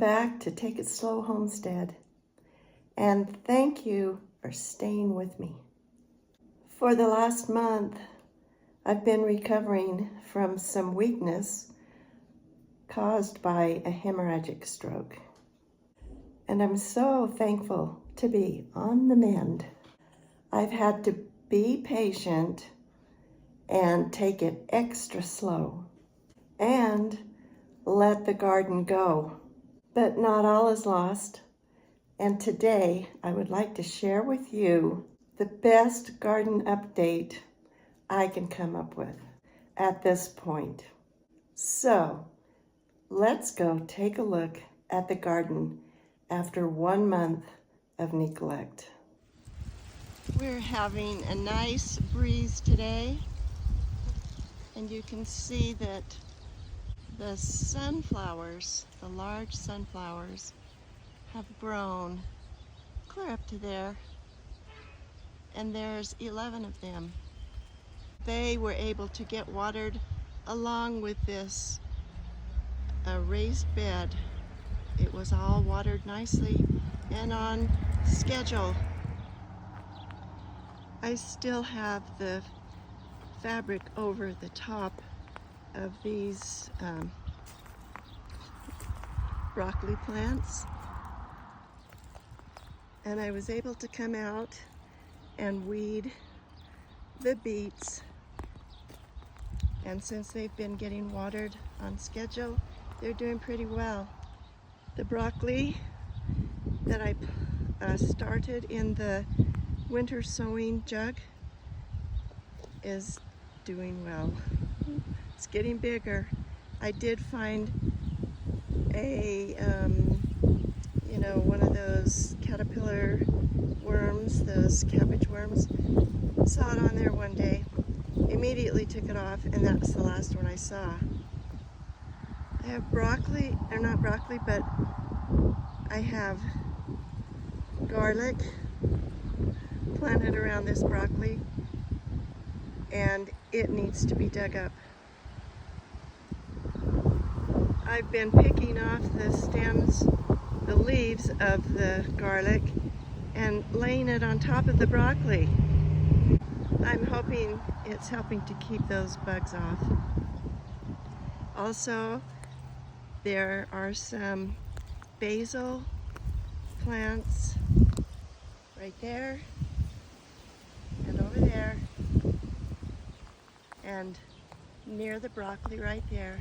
back to Take It Slow Homestead, and thank you for staying with me. For the last month, I've been recovering from some weakness caused by a hemorrhagic stroke, and I'm so thankful to be on the mend. I've had to be patient and take it extra slow and let the garden go. But not all is lost, and today I would like to share with you the best garden update I can come up with at this point. So let's go take a look at the garden after 1 month of neglect. We're having a nice breeze today, and you can see that the sunflowers, the large sunflowers, have grown clear up to there, and there's 11 of them. They were able to get watered along with this raised bed. It was all watered nicely and on schedule. I still have the fabric over the top of these broccoli plants, and I was able to come out and weed the beets, and since they've been getting watered on schedule, they're doing pretty well. The broccoli that I started in the winter sowing jug is doing well. It's getting bigger. I did find a one of those caterpillar worms, those cabbage worms. Saw it on there one day, immediately took it off, and that's the last one I saw. I have broccoli, or not broccoli, but I have garlic planted around this broccoli, and it needs to be dug up. I've been picking off the stems, the leaves of the garlic, and laying it on top of the broccoli. I'm hoping it's helping to keep those bugs off. Also, there are some basil plants right there and over there and near the broccoli right there,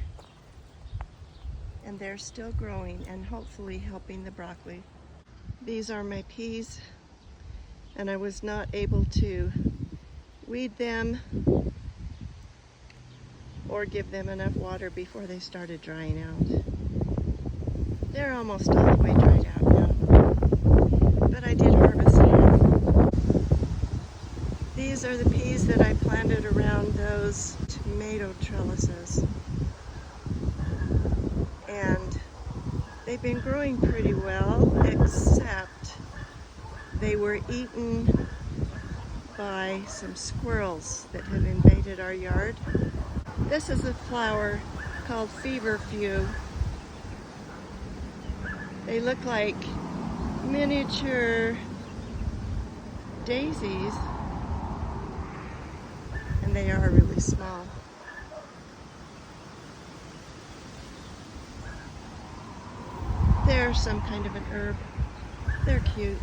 and they're still growing and hopefully helping the broccoli. These are my peas, and I was not able to weed them or give them enough water before they started drying out. They're almost all the way dried out now, but I did harvest them. These are the peas that I planted around those tomato trellises, and they've been growing pretty well, except they were eaten by some squirrels that have invaded our yard. This is a flower called feverfew. They look like miniature daisies, and they are really small. They're some kind of an herb. They're cute.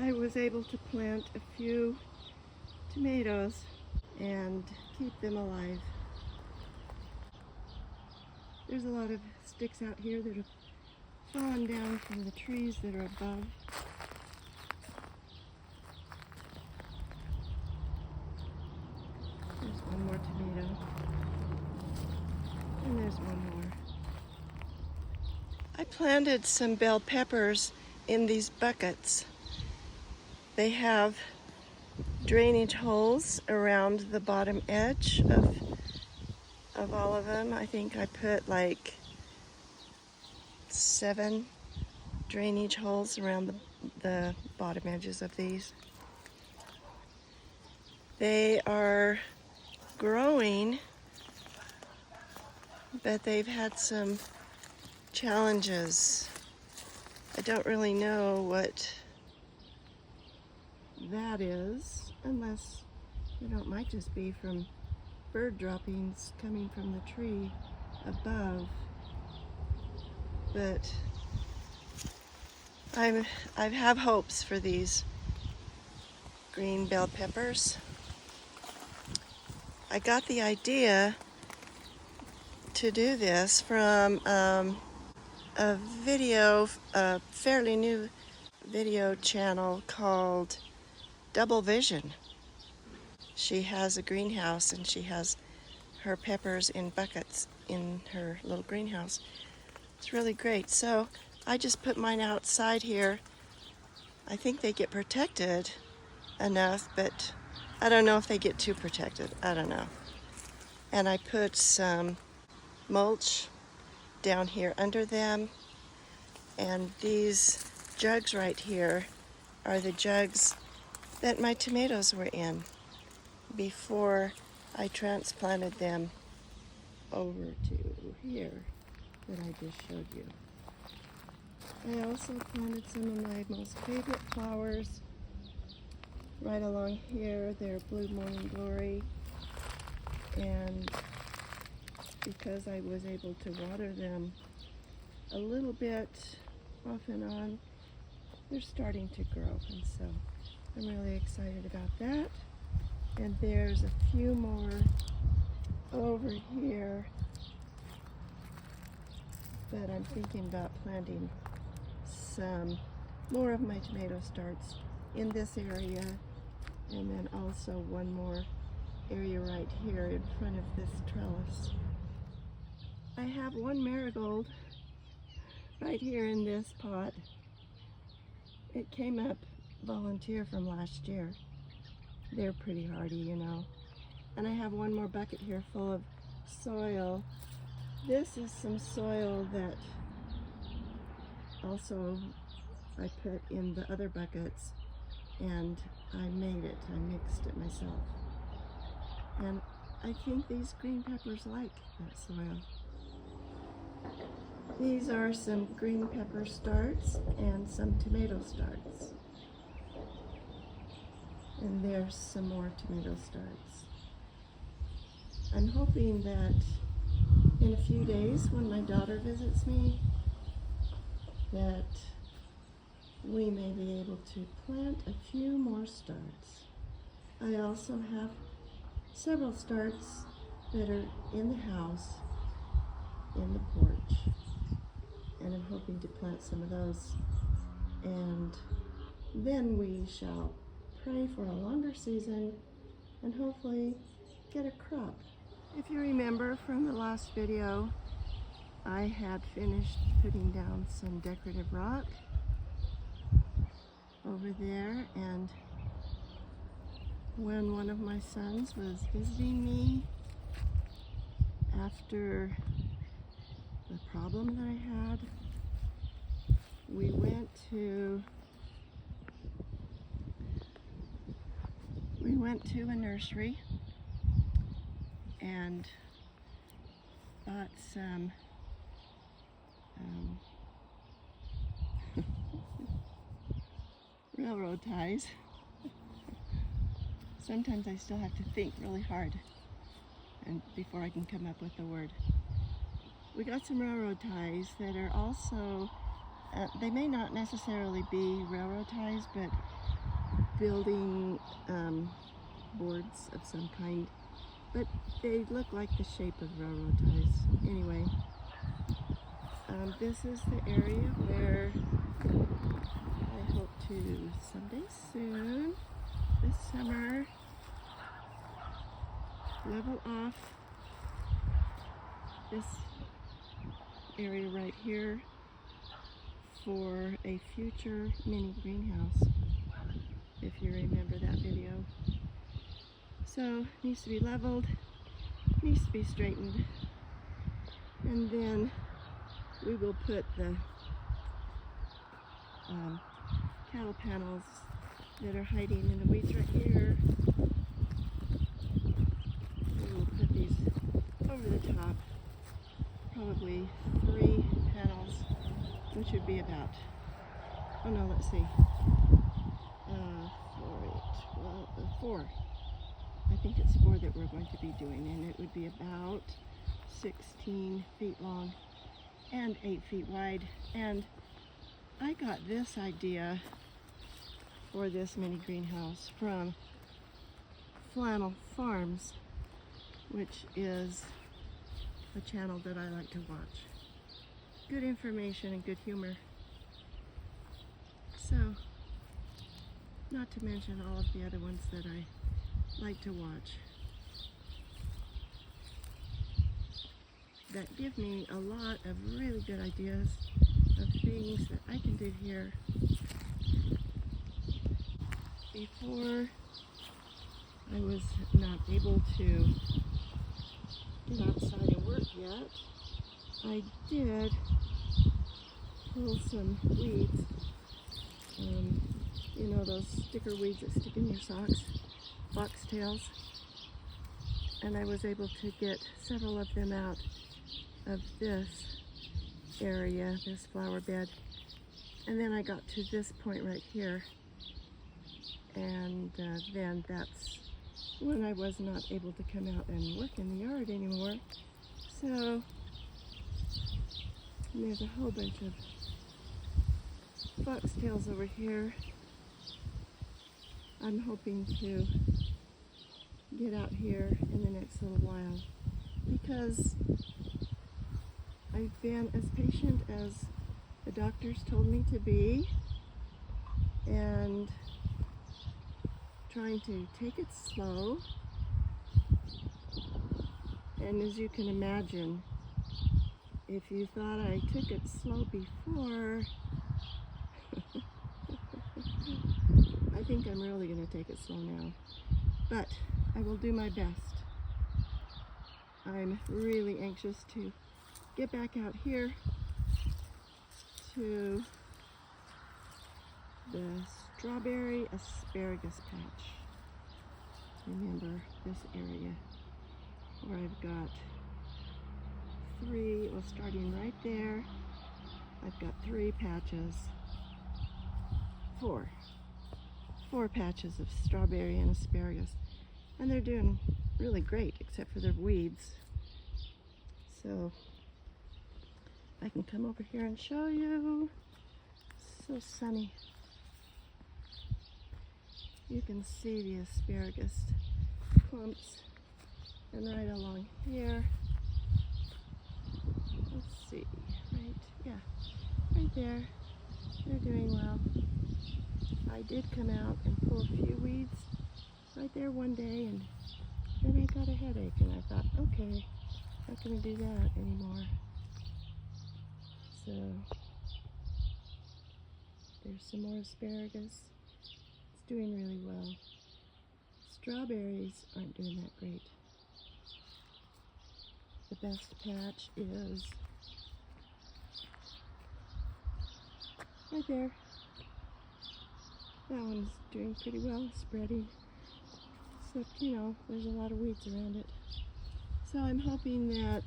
I was able to plant a few tomatoes and keep them alive. There's a lot of sticks out here that have fallen down from the trees that are above. There's one more tomato. And there's one more. I planted some bell peppers in these buckets. They have drainage holes around the bottom edge of all of them. I think I put like 7 drainage holes around the bottom edges of these. They are growing but they've had some challenges. I don't really know what that is, unless, it might just be from bird droppings coming from the tree above. But I have hopes for these green bell peppers. I got the idea to do this from a video, a fairly new video channel called Double Vision. She has a greenhouse and she has her peppers in buckets in her little greenhouse. It's really great. So I just put mine outside here. I think they get protected enough, but I don't know if they get too protected. I don't know. And I put some mulch down here under them. And these jugs right here are the jugs that my tomatoes were in before I transplanted them over to here that I just showed you. I also planted some of my most favorite flowers right along here. They're Blue Morning Glory, and because I was able to water them a little bit off and on, they're starting to grow, and so I'm really excited about that. And there's a few more over here that I'm thinking about planting some more of my tomato starts in this area, and then also one more area right here in front of this trellis. I have one marigold right here in this pot. It came up volunteer from last year. They're pretty hardy, And I have one more bucket here full of soil. This is some soil that also I put in the other buckets, and I made it. I mixed it myself. And I think these green peppers like that soil. These are some green pepper starts and some tomato starts. And there's some more tomato starts. I'm hoping that in a few days, when my daughter visits me, that we may be able to plant a few more starts. I also have several starts that are in the house, in the porch, and I'm hoping to plant some of those. And then we shall pray for a longer season and hopefully get a crop. If you remember from the last video, I had finished putting down some decorative rock over there, and when one of my sons was visiting me after the problem that I had, we went to a nursery and bought some railroad ties. Sometimes I still have to think really hard and before I can come up with the word. We got some railroad ties that are also, they may not necessarily be railroad ties, but building boards of some kind, but they look like the shape of railroad ties. Anyway, this is the area where I hope to someday soon, this summer, level off this area right here for a future mini greenhouse, if you remember that video. So, it needs to be leveled, needs to be straightened, and then we will put the cattle panels that are hiding in the weeds right here. We will put these over the top actually 3 petals, which would be about, oh no, let's see, 4. I think it's 4 that we're going to be doing, and it would be about 16 feet long and 8 feet wide. And I got this idea for this mini greenhouse from Flannel Farms, which is a channel that I like to watch. Good information and good humor. So, not to mention all of the other ones that I like to watch that give me a lot of really good ideas of things that I can do here. Before I was not able to get outside and work yet, I did pull some weeds. You know, those sticker weeds that stick in your socks, foxtails. And I was able to get several of them out of this area, this flower bed. And then I got to this point right here. And then that's when I was not able to come out and work in the yard anymore. So there's a whole bunch of foxtails over here. I'm hoping to get out here in the next little while because I've been as patient as the doctors told me to be and trying to take it slow. And as you can imagine, if you thought I took it slow before, I think I'm really going to take it slow now. But I will do my best. I'm really anxious to get back out here to the strawberry asparagus patch. Remember this area where I've got 3, well, starting right there, I've got 3 patches, 4 patches of strawberry and asparagus, and they're doing really great except for their weeds. So I can come over here and show you. So sunny. You can see the asparagus clumps, and right along here, let's see, right there, they're doing well. I did come out and pull a few weeds right there one day, and then I got a headache, and I thought, okay, not going to do that anymore. So there's some more asparagus. It's doing really well. Strawberries aren't doing that great. The best patch is right there. That one's doing pretty well, spreading. Except, you know, there's a lot of weeds around it. So I'm hoping that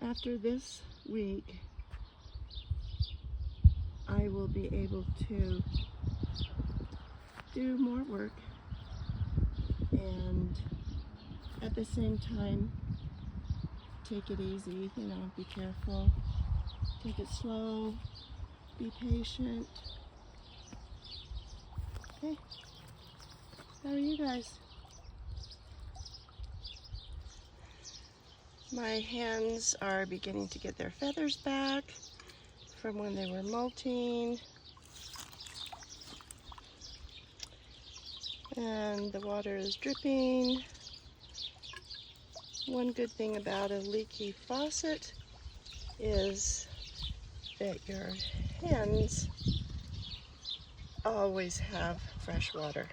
after this week, I will be able to do more work and at the same time take it easy, you know, be careful, take it slow, be patient. Okay, how are you guys? My hens are beginning to get their feathers back from when they were molting. And the water is dripping. One good thing about a leaky faucet is that your hens always have fresh water.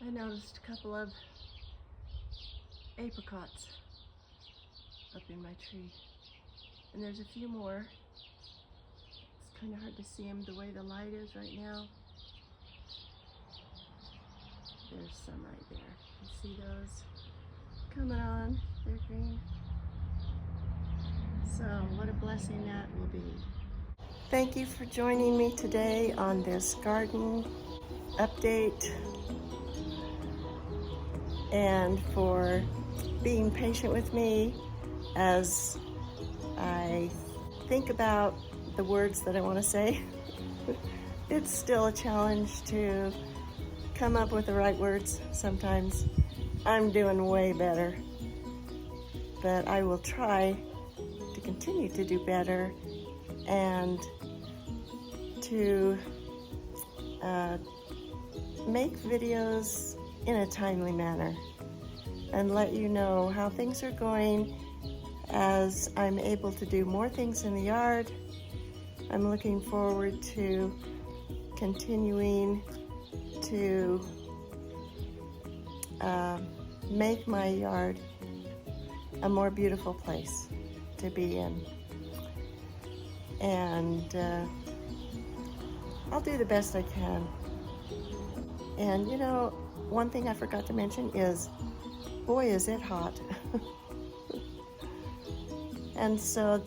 I noticed a couple of apricots up in my tree. And there's a few more. It's kind of hard to see them the way the light is right now. There's some right there. You see those coming on? They're green. So what a blessing that will be. Thank you for joining me today on this garden update and for being patient with me as I think about the words that I want to say. It's still a challenge to come up with the right words sometimes. I'm doing way better, but I will try to continue to do better and to make videos in a timely manner and let you know how things are going as I'm able to do more things in the yard. I'm looking forward to continuing to make my yard a more beautiful place to be in. And I'll do the best I can. And you know, one thing I forgot to mention is, boy, is it hot. And so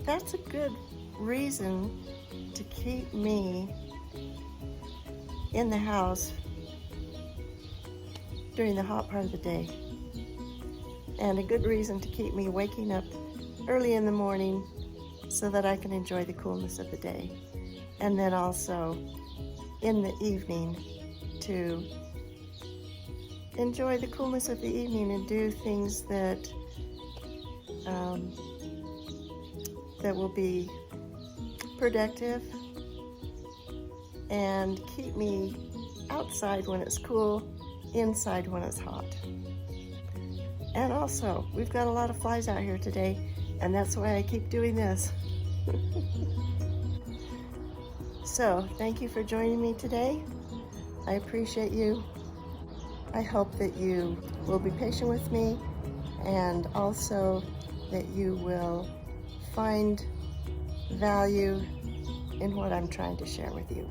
that's a good reason to keep me in the house during the hot part of the day. And a good reason to keep me waking up early in the morning so that I can enjoy the coolness of the day. And then also in the evening to enjoy the coolness of the evening and do things that that will be productive and keep me outside when it's cool, inside when it's hot. And also, we've got a lot of flies out here today, and that's why I keep doing this. So, thank you for joining me today. I appreciate you. I hope that you will be patient with me, and also that you will find value in what I'm trying to share with you.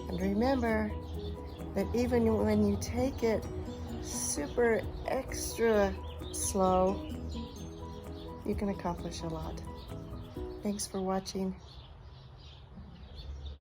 And remember that even when you take it super extra slow, you can accomplish a lot. Thanks for watching.